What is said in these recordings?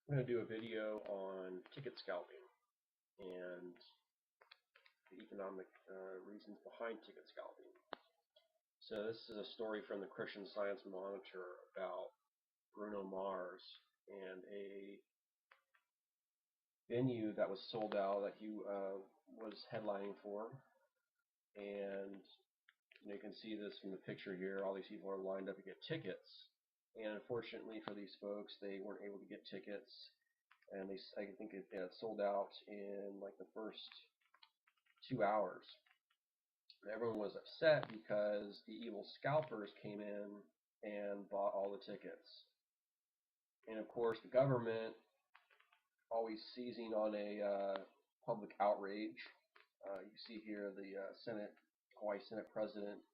I'm going to do a video on ticket scalping and the economic reasons behind ticket scalping. So this is a story from the Christian Science Monitor about Bruno Mars and a venue that was sold out that he was headlining for. And you can see this from the picture here. All these people are lined up to get tickets. And unfortunately for these folks, they weren't able to get tickets. And I think it sold out in like the first 2 hours. Everyone was upset because the evil scalpers came in and bought all the tickets. And of course, the government, always seizing on a public outrage. You see here the Hawaii Senate President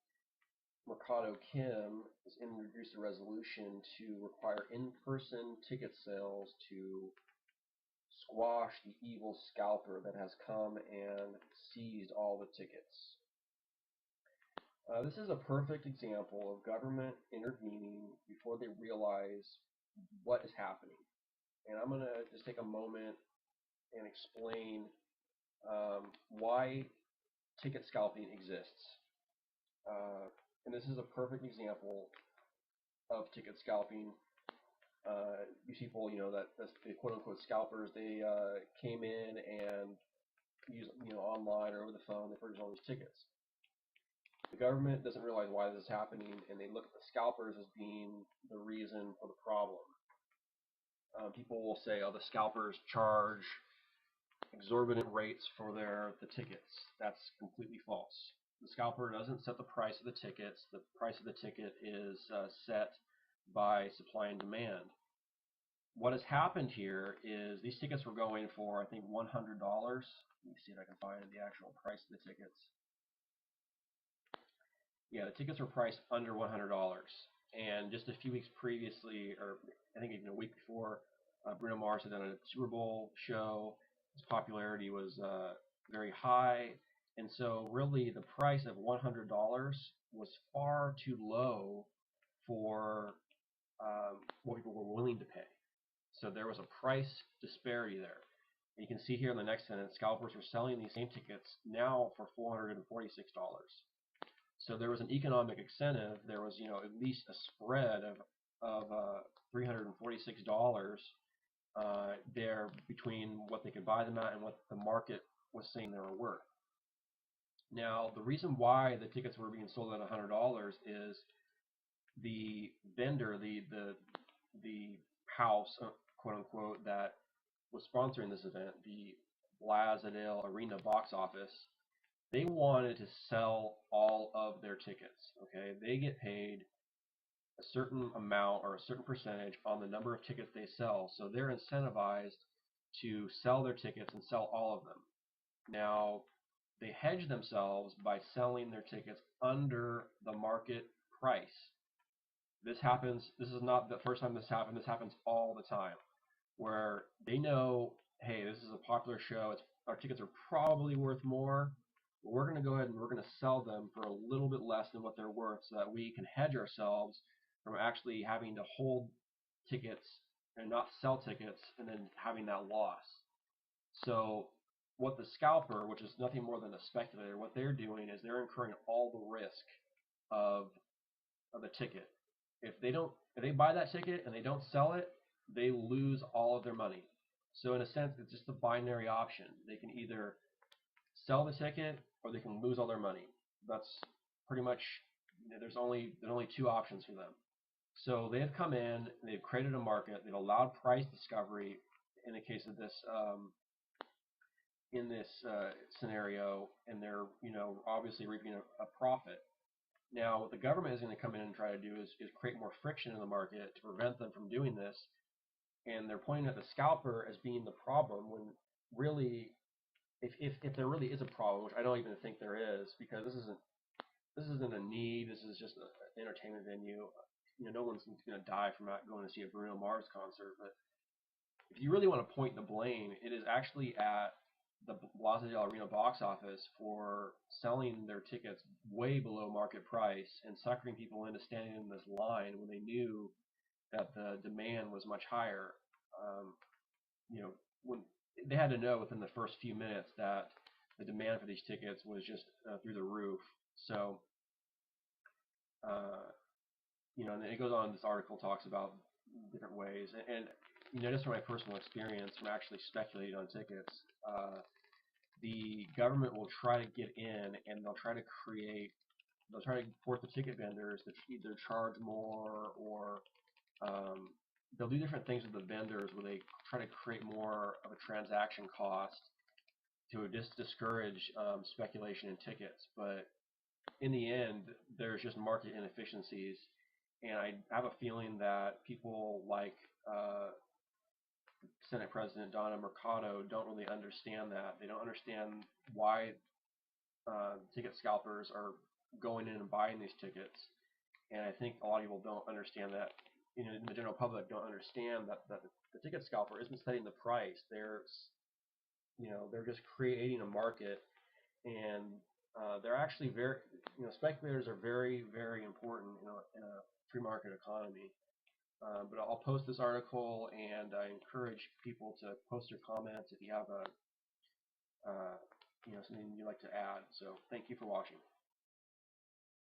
Mercado Kim has introduced a resolution to require in-person ticket sales to squash the evil scalper that has come and seized all the tickets. This is a perfect example of government intervening before they realize what is happening. And I'm going to just take a moment and explain why ticket scalping exists. And this is a perfect example of ticket scalping. These people, that's the quote-unquote scalpers, they came in and used, online or over the phone, they purchased all these tickets. The government doesn't realize why this is happening, and they look at the scalpers as being the reason for the problem. People will say, oh, the scalpers charge exorbitant rates for the tickets. That's completely false. The scalper doesn't set the price of the tickets. The price of the ticket is set by supply and demand. What has happened here is these tickets were going for, I think, $100. Let me see if I can find the actual price of the tickets. Yeah, the tickets were priced under $100. And just a few weeks previously, or I think even a week before, Bruno Mars had done a Super Bowl show. His popularity was very high. And so really the price of $100 was far too low for what people were willing to pay. So there was a price disparity there. And you can see here in the next sentence, scalpers were selling these same tickets now for $446. So there was an economic incentive. There was, at least a spread of $346 there between what they could buy them at and what the market was saying they were worth. Now, the reason why the tickets were being sold at $100 is the vendor, the house, quote unquote, that was sponsoring this event, the Blasadale Arena box office. They wanted to sell all of their tickets. Okay, they get paid a certain amount or a certain percentage on the number of tickets they sell, so they're incentivized to sell their tickets and sell all of them. Now, they hedge themselves by selling their tickets under the market price. This happens. This is not the first time this happened. This happens all the time, where they know, hey, this is a popular show. Our tickets are probably worth more. We're going to go ahead and we're going to sell them for a little bit less than what they're worth so that we can hedge ourselves from actually having to hold tickets and not sell tickets and then having that loss. So what the scalper, which is nothing more than a speculator, what they're doing is they're incurring all the risk of the ticket. If they buy that ticket and they don't sell it, they lose all of their money. So in a sense, it's just a binary option. They can either sell the ticket or they can lose all their money. That's pretty much, there's only two options for them. So they have come in, they've created a market, they've allowed price discovery in the case of this scenario, and they're obviously reaping a profit. Now, what the government is going to come in and try to do is create more friction in the market to prevent them from doing this, and they're pointing at the scalper as being the problem when really, if there really is a problem, which I don't even think there is, because this isn't a need. This is just an entertainment venue. No one's going to die from not going to see a Bruno Mars concert. But if you really want to point the blame, it is actually at the Blasadale Arena box office for selling their tickets way below market price and suckering people into standing in this line when they knew that the demand was much higher. when they had to know within the first few minutes that the demand for these tickets was just through the roof. So, uh, and then it goes on. This article talks about different ways, and just from my personal experience from actually speculating on tickets, the government will try to get in, and they'll try to force the ticket vendors to either charge more or they'll do different things with the vendors where they try to create more of a transaction cost to discourage speculation in tickets. But in the end, there's just market inefficiencies, and I have a feeling that people like Senate President Donna Mercado don't really understand that. They don't understand why ticket scalpers are going in and buying these tickets, and I think a lot of people don't understand that. The general public don't understand that the ticket scalper isn't setting the price. They're just creating a market, and they're actually speculators are very, very important in a free market economy. But I'll post this article, and I encourage people to post your comments if you have something you'd like to add. So thank you for watching.